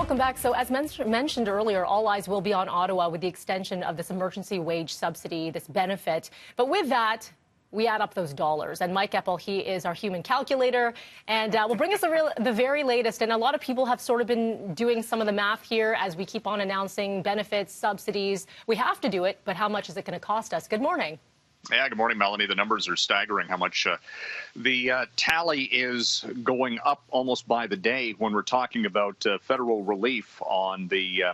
Welcome back. So as mentioned earlier, all eyes will be on Ottawa with the extension of this emergency wage subsidy, this benefit. But with that, we add up those dollars. And Mike Eppel, he is our human calculator, and will bring us the very latest. And a lot of people have sort of been doing some of the math here as we keep on announcing benefits, subsidies. We have to do it, but how much is it going to cost us? Good morning. Yeah, good morning, Melanie. The numbers are staggering how much the tally is going up almost by the day when we're talking about federal relief on the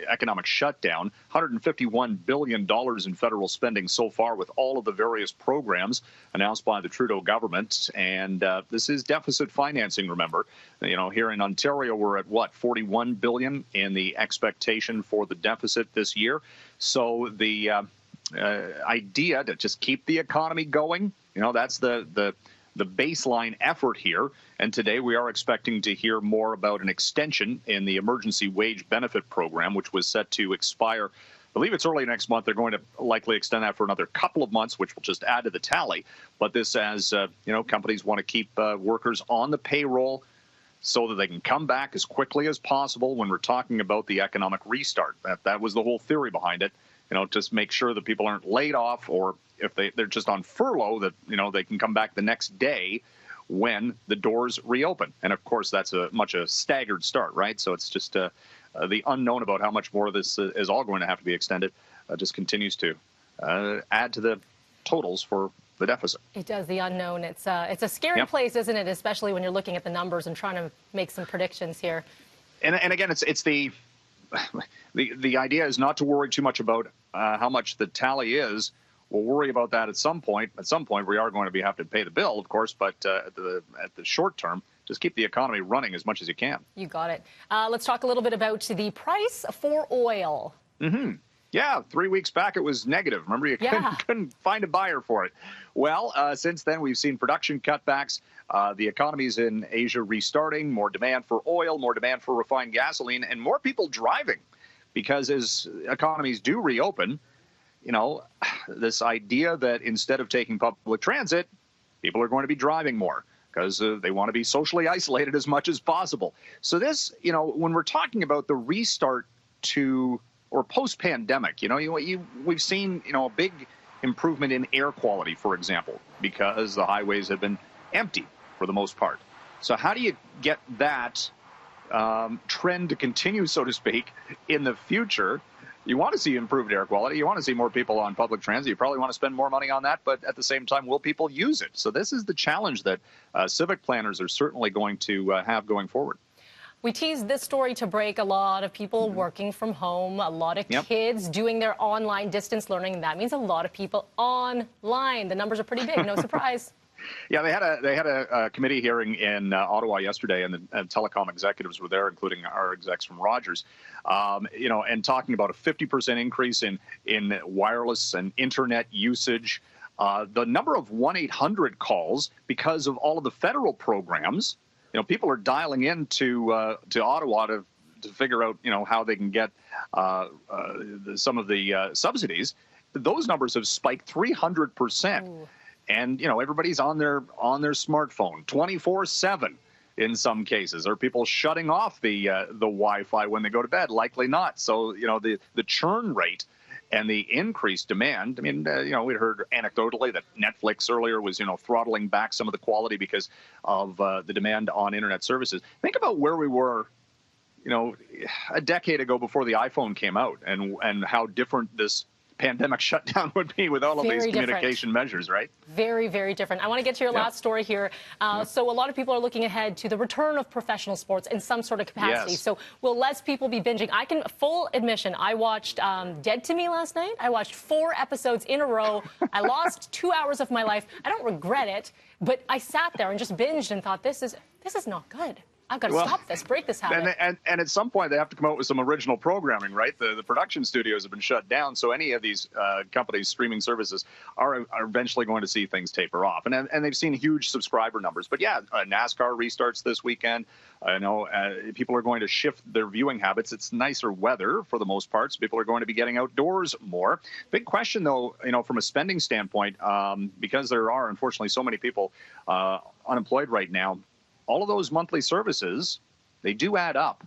economic shutdown. $151 billion in federal spending so far with all of the various programs announced by the Trudeau government. And this is deficit financing, remember. You know, here in Ontario, we're at, what, $41 billion in the expectation for the deficit this year. So the idea to just keep the economy going, you know, that's the baseline effort here. And today we are expecting to hear more about an extension in the emergency wage benefit program, which was set to expire, I believe it's early next month. They're going to likely extend that for another couple of months, which will just add to the tally. But this, as you know, companies want to keep workers on the payroll so that they can come back as quickly as possible when we're talking about the economic restart. That was the whole theory behind it. You know, just make sure that people aren't laid off, or if they're just on furlough, that, you know, they can come back the next day when the doors reopen. And of course, that's a staggered start, right? So it's just the unknown about how much more of this is all going to have to be extended just continues to add to the totals for the deficit. It does, the unknown. It's a scary place, isn't it? Especially when you're looking at the numbers and trying to make some predictions here. And again, it's the idea is not to worry too much about how much the tally is. We'll worry about that at some point. At some point, we are going to have to pay the bill, of course, but at the short term, just keep the economy running as much as you can. You got it. Let's talk a little bit about the price for oil. Yeah, 3 weeks back it was negative. Remember, you couldn't find a buyer for it. Well, since then we've seen production cutbacks. The economy's in Asia restarting, more demand for oil, more demand for refined gasoline, and more people driving. Because as economies do reopen, you know, this idea that instead of taking public transit, people are going to be driving more because they want to be socially isolated as much as possible. So this, you know, when we're talking about the restart to or post-pandemic, you know, we've seen, you know, a big improvement in air quality, for example, because the highways have been empty for the most part. So how do you get that trend to continue, so to speak, in the future? You want to see improved air quality. You want to see more people on public transit. You probably want to spend more money on that. But at the same time, will people use it? So this is the challenge that civic planners are certainly going to have going forward. We teased this story to break. A lot of people working from home, a lot of kids doing their online distance learning. That means a lot of people online. The numbers are pretty big. No surprise. Yeah, they had a committee hearing in Ottawa yesterday, and the telecom executives were there, including our execs from Rogers. You know, and talking about a 50% increase in wireless and internet usage, the number of 1-800 calls because of all of the federal programs. You know, people are dialing in to Ottawa to figure out, you know, how they can get some of the subsidies. Those numbers have spiked 300%. Ooh. And, you know, everybody's on their smartphone 24/7 in some cases. Are people shutting off the Wi-Fi when they go to bed? Likely not. So, you know, the churn rate and the increased demand. I mean, you know, we heard anecdotally that Netflix earlier was, you know, throttling back some of the quality because of the demand on internet services. Think about where we were, you know, a decade ago before the iPhone came out, and how different this pandemic shutdown would be with all of these communication measures, right? Very, very different. I want to get to your last story here. So a lot of people are looking ahead to the return of professional sports in some sort of capacity. Yes. So will less people be binging? Full admission, I watched Dead to Me last night. I watched 4 episodes in a row. I lost 2 hours of my life. I don't regret it, but I sat there and just binged and thought, this is not good. I've got to stop this, break this habit. And at some point, they have to come out with some original programming, right? The production studios have been shut down, so any of these companies' streaming services are eventually going to see things taper off. And they've seen huge subscriber numbers. But yeah, NASCAR restarts this weekend. I know people are going to shift their viewing habits. It's nicer weather for the most part, so people are going to be getting outdoors more. Big question, though, you know, from a spending standpoint, because there are, unfortunately, so many people unemployed right now. All of those monthly services, they do add up.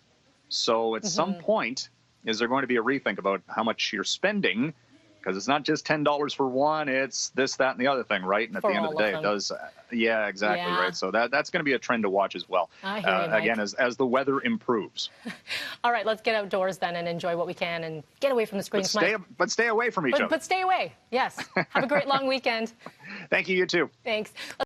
So at some point, is there going to be a rethink about how much you're spending? Because it's not just $10 for one, it's this, that, and the other thing, right? And at the end of the day, it does. Yeah, exactly, right. So that's going to be a trend to watch as well. I hear you, Mike. Again, as the weather improves. All right, let's get outdoors then and enjoy what we can and get away from the screens. But stay away from each other. But stay away, yes. Have a great long weekend. Thank you, you too. Thanks.